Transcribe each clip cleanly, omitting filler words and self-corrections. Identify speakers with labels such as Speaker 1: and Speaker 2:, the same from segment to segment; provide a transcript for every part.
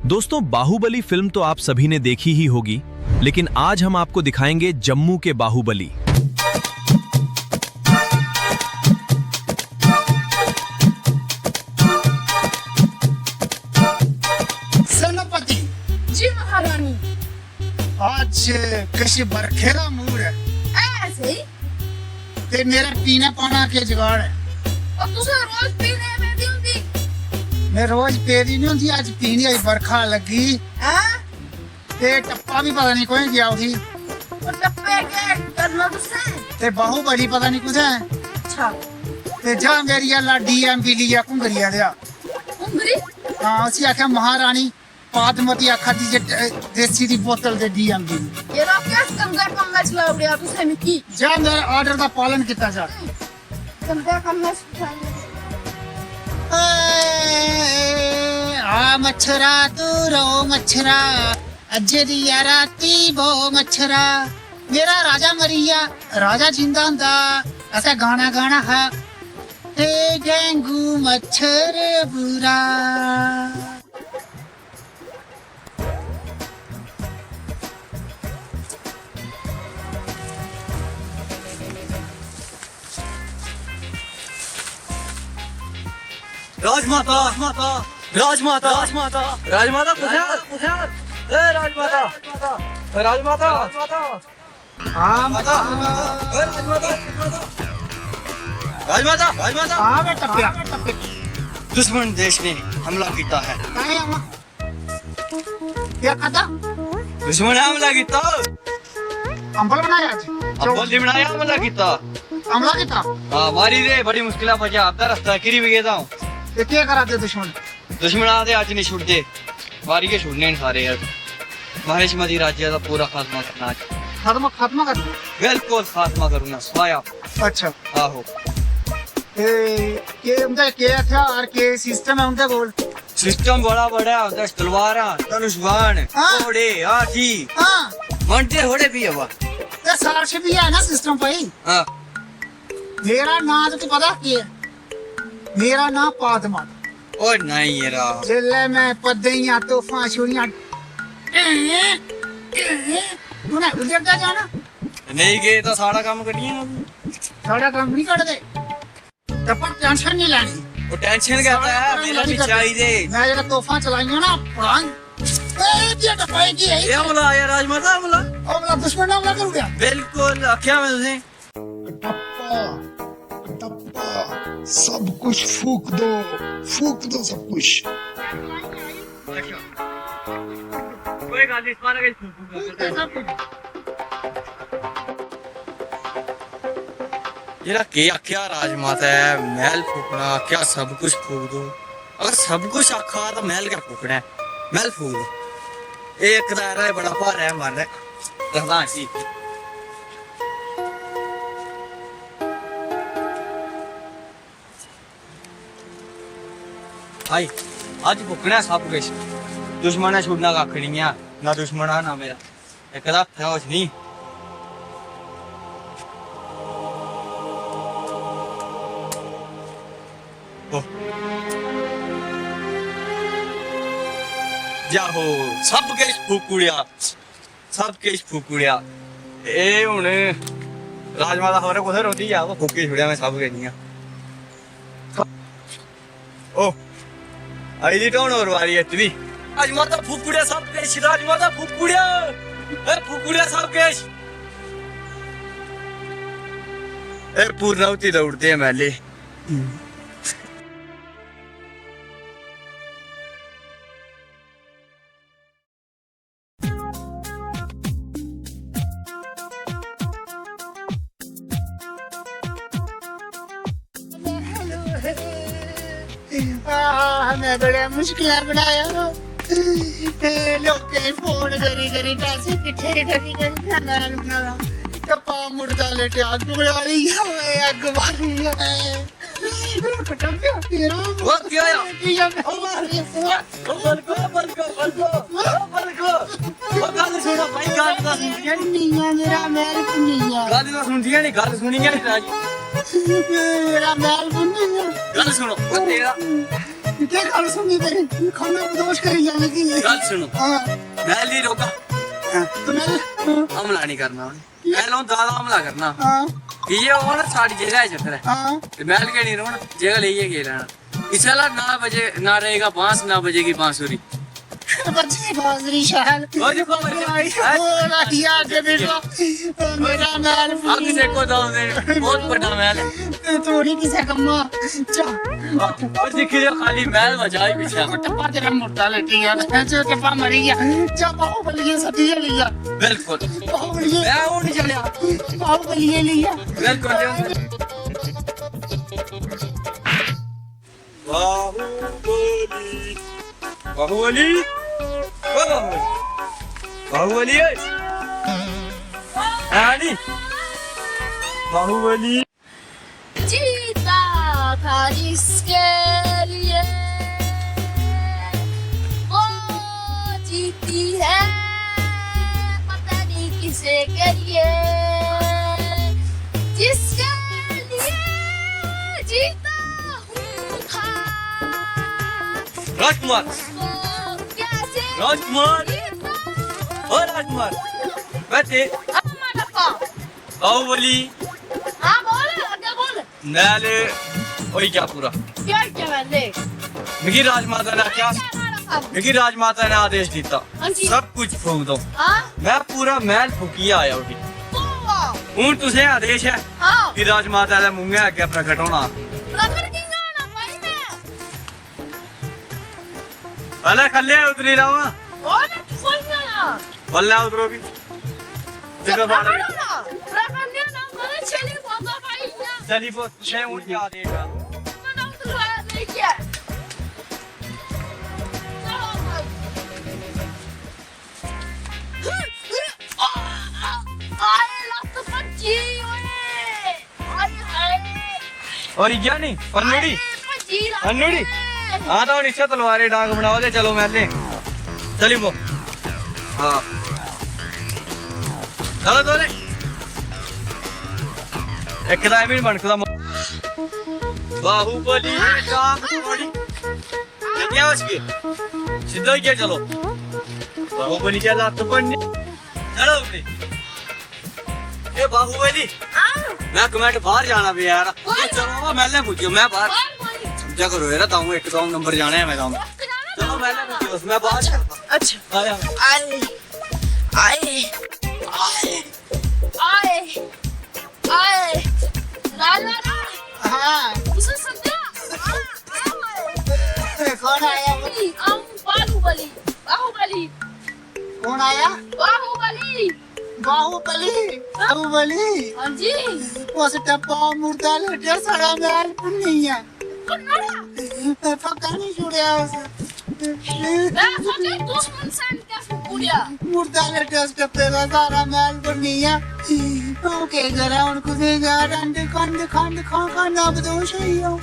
Speaker 1: दोस्तों, बाहुबली फिल्म तो आप सभी ने देखी ही होगी, लेकिन आज हम आपको दिखाएंगे जम्मू के बाहुबली।
Speaker 2: सेनापति
Speaker 3: जी महारानी।
Speaker 2: आज किसी बरखेरा मूड है
Speaker 3: ऐसे ही
Speaker 2: ते मेरा पीने पाना के जुगाड़ है।
Speaker 3: और तुझे रोज पीने में दी होती।
Speaker 2: मैं रोज पेदी नहीं होती, आज पीनी आई बरखा लगी
Speaker 3: हाँ?
Speaker 2: ते टप्पा भी पता नहीं कोई गया उठी
Speaker 3: और टप्पे के करना तुझसे।
Speaker 2: ते बाहुबली पता नहीं कुछ है
Speaker 3: अच्छा।
Speaker 2: ते जा मेरी अल्लाह डीएमपी लिया कुंगरिया दिया।
Speaker 3: उंगली?
Speaker 2: हाँ उसी आख्या महारानी पादमती आखा दी देसी दी बोतल दे डीएमपी।
Speaker 3: ये लोग क्या कंगर कम्मा चला उड़िया तुझसे मिकी।
Speaker 2: जा मेरे ऑर्डर का पालन किया जा।
Speaker 3: कंगर कम्मा चला।
Speaker 2: आ मच्छरा तू रो मच्छरा अजरिया राती बो मच्छरा मेरा राजा मरिया राजा जिंदा हुंदा ऐसा गाना गाना है ते डेंगू मच्छर बुरा।
Speaker 4: राजमाता राजमाता राजमाता राजमाता राजमाता कुछ ए राजमाता राजमाता
Speaker 2: हाँ
Speaker 4: माता राजमाता राजमाता राजमाता
Speaker 2: हाँ बेटा प्या
Speaker 4: दुश्मन देश ने हमला किया है।
Speaker 2: क्या खाता
Speaker 4: दुश्मन ने हमला किया
Speaker 2: अंबल बनाया आज
Speaker 4: अब बंदी बनाया हमला किया
Speaker 2: हमला किता
Speaker 4: हां मारी दे बड़ी मुश्किल फंसा अब रास्ता किरी भी गया हूं
Speaker 2: ये क्या कराते दुश्मन
Speaker 4: दुश्मन आते आज नहीं छुड़ते मारी के छुड़ने सारे यार महेश मदी राज्य का पूरा खात्मा करना
Speaker 2: खत्म खत्म कर
Speaker 4: बिल्कुल खात्मा करूंगा स्वाया।
Speaker 2: अच्छा
Speaker 4: आहो
Speaker 2: के उनका क्या था और के सिस्टम है उनका बोल
Speaker 4: सिस्टम बड़ा बड़ा होता है तलवारा धनुष बाण
Speaker 2: हाँ।
Speaker 4: घोड़े हाथी
Speaker 2: हाँ
Speaker 4: मंटे घोड़े भी है
Speaker 2: ये सार्श भी है ना सिस्टम भाई।
Speaker 4: हाँ
Speaker 2: मेरा नाम तो पता क्या है? मेरा नाम पादमा
Speaker 4: ओ नहीं यारा
Speaker 2: जिले में पदइयां तोहफा छुरियां तूने उधर जा जाना
Speaker 4: नहीं गए तो सारा काम करिए ना
Speaker 2: सारा काम नहीं कर दे तब पर टेंशन नहीं लेनी
Speaker 4: वो टेंशन कहता है मेरा भी चाहिए
Speaker 2: मैं जरा तोहफा चलाइयो ना पुरान ए दिया तो पाएगी है
Speaker 4: ये हमला आया राजमाता हमला
Speaker 2: और मेरा दुश्मन हमला कर गया
Speaker 4: बिल्कुल आख्या मैं तुझे
Speaker 5: टप्पा टप्पा सब कुछ फूक दो सब कुछ।
Speaker 4: कोई गाल इस बार का जरा क्या क्या राजमाता है महल फूकना क्या सब कुछ फूक दो अगर सब कुछ आखा तो महल क्या फूकना है महल फूक दो एक दायरा है बड़ा भारा है हमारे रखना सी भाई आज फूकना है सब कुछ दुश्मन है छुड़ना कख नहीं है ना दुश्मन है ना मेरा एक था नहीं जाहो सब किश फूकुड़िया सब किश फूकुड़िया ए हुन राजमाता होरे कुथे रोंदी आ वो फूके छुड़िया मैं सब गईया ओ आई दी टोन और वारी है तवी राजमाता फूकुड़िया सब किश राजमाता फूकुड़िया ए फूकुड़िया सब किश ए पूर्णावती दौड़ते हैं मैले
Speaker 2: मैं बड़ा मुश्किल बनाया लोग फोन करी पैसे किथे करी बना टप्पा मुर्दा लेटे आग वाली आग वाली
Speaker 4: वो क्या है बलको वो गाल सुनो भाई गाल तो सुनिए
Speaker 2: मेरा महल पुनिया
Speaker 4: गाल तो सुनिए नहीं गाल सुनिए नहीं राज
Speaker 2: मेरा महल पुनिया
Speaker 4: गाल सुनो वो तेरा
Speaker 2: क्या गल सुननी तेरी खाना बदोश करी जाने की
Speaker 4: गल सुनो
Speaker 2: हाँ
Speaker 4: महल नहीं रोका
Speaker 2: तो मैं
Speaker 4: हमला नहीं करना महलों ज्यादा हमला करना
Speaker 2: हाँ
Speaker 4: ये वो ना सारी जगह है चक्कर है
Speaker 2: हाँ
Speaker 4: महल के नहीं रोना जगह ले ये रहना इसला ना बजे ना रहेगा बांस ना बजेगी बांसुरी
Speaker 2: बच्ची बाजरी शहर
Speaker 4: और देखो
Speaker 2: यार के बेटा मेरा महल
Speaker 4: अब देखो तो बहुत बड़ा महल है
Speaker 2: थोड़ी किसे कम्मा जा
Speaker 4: और देखिए खाली महल बजाई पीछे
Speaker 2: टप्पा तेरा मुर्दा लेटी यार जो टप्पा मरी गया जा बाहुबली सती लिया
Speaker 4: बिल्कुल
Speaker 2: बाहुबली
Speaker 4: मैं वो नहीं चलिया
Speaker 2: बाहुबली लिया
Speaker 4: बिल्कुल बाहुबली बाहुबली बाहुबली रानी बाहुबली
Speaker 3: जीता था जिसके लिए वो जीती है पता नहीं किसे के लिए जिसके लिए जीता हूँ
Speaker 4: राजकुमार
Speaker 3: वो कैसे
Speaker 4: राजकुमार
Speaker 3: जीता
Speaker 4: और राजकुमार बैठे बाहुबली
Speaker 3: हाँ बोल आगे बोल
Speaker 4: नाले वही क्या पूरा
Speaker 3: क्या क्या मैंने
Speaker 4: मिगी राजमाता ने क्या मिगी राजमाता ने आदेश दिता
Speaker 3: हाँ जी।
Speaker 4: सब कुछ फूक दो
Speaker 3: हाँ
Speaker 4: मैं पूरा महल फूकी आया उठी हूं तुझे आदेश है
Speaker 3: हाँ
Speaker 4: कि राजमाता ने मुंह अगे प्रकट होना
Speaker 3: प्रकट की गाना भाई मैं
Speaker 4: अरे खल्ले उतरी रहा
Speaker 3: और कोई ना
Speaker 4: वल्ला उतरो भी जगह बाड़
Speaker 3: प्रकट ने ना करे चली बोलता भाई ना
Speaker 4: चली वो तुझे उठ आदेश है
Speaker 3: मैं तो नहीं किया
Speaker 4: और ये नहीं पन्नुड़ी पन्नुड़ी हाँ तो नीचे तलवारें डांग बनाओ दे चलो महले चली वो हाँ चलो तो एक मिनट बनकदा बाहुबली डांग बड़ी क्या उसकी सीधा ही क्या चलो बाहुबली क्या लात पड़ने चलो अपनी ये बाहुबली मैं कमेंट बाहर जाना भी यार चलो महले पूछियो मैं बाहर क्या करो यार ताऊ एक ताऊ नंबर जाना है मैं ताऊ चलो महले पूछियो मैं बाहर
Speaker 3: अच्छा
Speaker 4: आया
Speaker 3: आए आए आए आए राजा
Speaker 2: हाँ
Speaker 3: उसे समझा
Speaker 2: कौन आया
Speaker 3: बाहुबली बाहुबली
Speaker 2: कौन आया
Speaker 3: बाहुबली
Speaker 2: बाहुबली बाहुबली
Speaker 3: हाँ जी
Speaker 2: उस टप्पा मुर्दा लेटे सारा महल नहीं है
Speaker 3: कन्नड़ा
Speaker 2: पक्का नहीं छुड़िया
Speaker 3: मैं सोचे दुश्मन सन कैसे पूरा
Speaker 2: मुर्दा लेटे उस टप्पे का सारा महल नहीं है ओके जरा उनको दे जा रंडे खंड खंड खंड अब दोष ही हो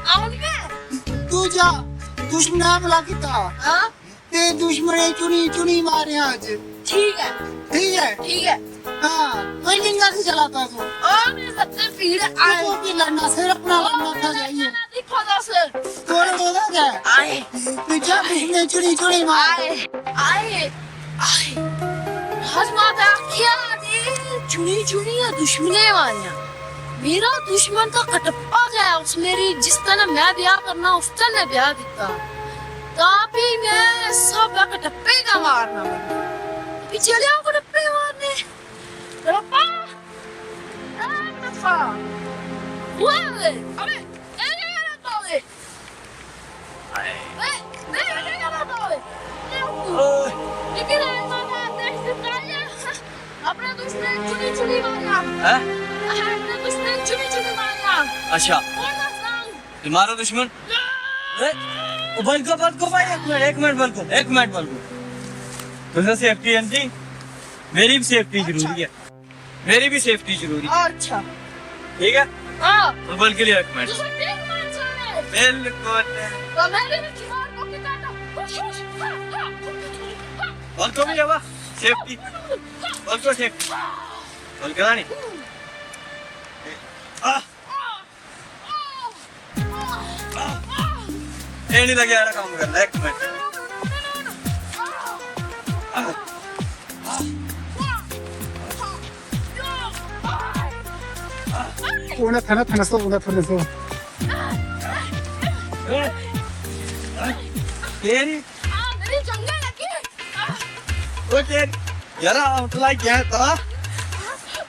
Speaker 3: आऊंगे
Speaker 2: तू जा दुश्मन हमला किया
Speaker 3: हाँ
Speaker 2: ते दुश्मन चुनी चुनी मारे आज
Speaker 3: ठीक है
Speaker 2: ठीक है हाँ बिल्डिंग से चलाता तू
Speaker 3: और मेरे सबसे भीड़ आए
Speaker 2: वो भी लड़ना सिर अपना लड़ना था जाइए
Speaker 3: दिखो दस
Speaker 2: तोड़ बोला क्या
Speaker 3: आए
Speaker 2: पीछे दुश्मन चुनी चुनी मार
Speaker 3: आए आए आए हजमाता क्या दे चुनी चुनी या दुश्मने मारिया मेरा दुश्मन तो कटप्पा गया उस मेरी जिसका ना मैं ब्याह करना उसका ने ब्याह किया तापी मैं सब कटप्पे का मारना पीछे ले आओ कटप्पे मारने कटप्पा कटप्पा हुए अबे ए तो लेकिन अपने दुश्मन चुनी चुनी मारा
Speaker 4: हैं
Speaker 3: अपने दुश्मन चुनी चुनी मारा
Speaker 4: अच्छा तुम्हारा दुश्मन बंद को भाई एक मिनट बंद को तुझे सेफ्टी आंटी मेरी भी सेफ्टी जरूरी है मेरी भी सेफ्टी जरूरी है
Speaker 3: अच्छा
Speaker 4: ठीक है
Speaker 3: हाँ
Speaker 4: बंद के लिए एक मिनट
Speaker 3: दूसरा देख मान जाने
Speaker 4: बिल्कुल
Speaker 3: तो मैंने भी किमार को किताना
Speaker 4: बंद को भी जावा सेफ्टी बंद को सेफ्टी बंद करा नहीं ਇਹ ਨਹੀਂ ਲੱਗਿਆ ਯਾਰ ਕੰਮ ਕਰਨਾ ਇੱਕ minute
Speaker 2: Una tane so, una tane so.
Speaker 4: ਤੇਰੀ
Speaker 3: मेरी चंगे लगी
Speaker 4: ਓਏ ਤੇਰੀ ਯਾਰ ਆਉਟ ਲਾਈ ਗਿਆ ਤਾਂ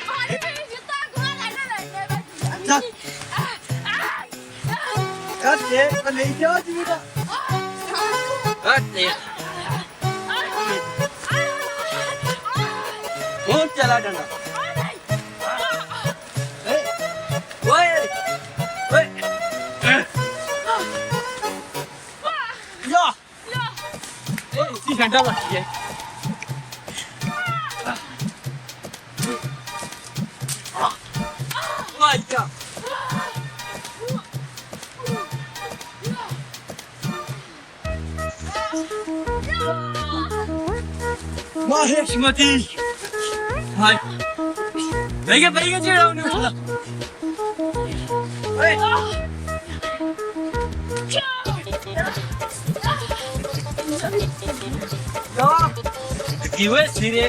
Speaker 3: पानी में जितना गुना लेने
Speaker 4: ਚੱਲ ਯਾਰ ਤੇ ਨਹੀਂ ਜਾ ਜੀਦਾ ਤੇ ਹੁਣ ਚਲਾ ਜਾਣਾ ਓਏ ਓਏ ਯਾ ਇਹ ਸੀ ਘੰਟਾ ਬਾਕੀ ਹੈ ਵਾਹ ਯਾ Maheshmati. Hi. Bhaiya cheda hone wala. Hey. किवे सिरे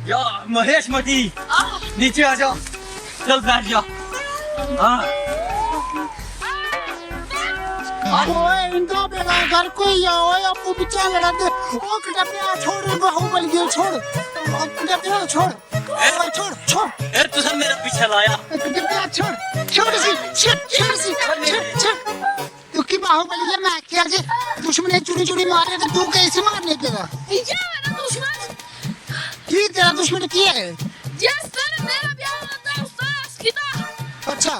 Speaker 4: या महेशमती नीचे आ जाओ चल बैठ जा हाँ
Speaker 2: ओए इनका बेटा घर कोई या ओए आपको बिचा लड़ा दे ओ कटा पे छोड़ बाहुबली के छोड़ कटा पे छोड़ ओए छोड़
Speaker 4: ए तुझे मेरा पीछे लाया
Speaker 2: कटा पे छोड़ तू की बाहुबली के मैं क्या जे दुश्मन चुरी चुरी मारे तो तू कैसे मारने तेरा
Speaker 3: ये मेरा दुश्मन
Speaker 2: की तेरा दुश्मन की है
Speaker 3: जिस तरह मेरा ब्याह होता है उस तरह सीधा
Speaker 2: अच्छा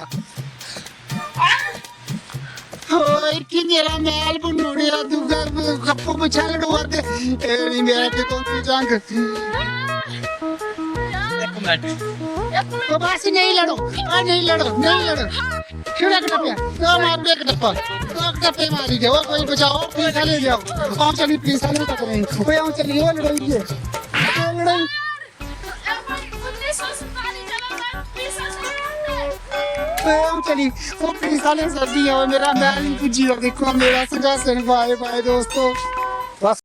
Speaker 2: ओए कि मेरा महल बनोड़िया तू घर में कप्पो बिछा लड़वा दे एरी मेरा ते कौन सी जंग
Speaker 4: एक मिनट
Speaker 2: तो बस नहीं लड़ो खड़ा कटा पे तो मार दे कटा पे मारी जाओ कोई बचाओ पैसा ले जाओ आओ चली पैसा ले तक नहीं ओए आओ चली वो लड़ाई के लड़ाई
Speaker 3: 1947 चला मैं पैसा से
Speaker 2: ओए आओ चली वो पैसा ले सर्दी है मेरा महल पूजी देखो मेरा सजा से बाय बाय दोस्तों बस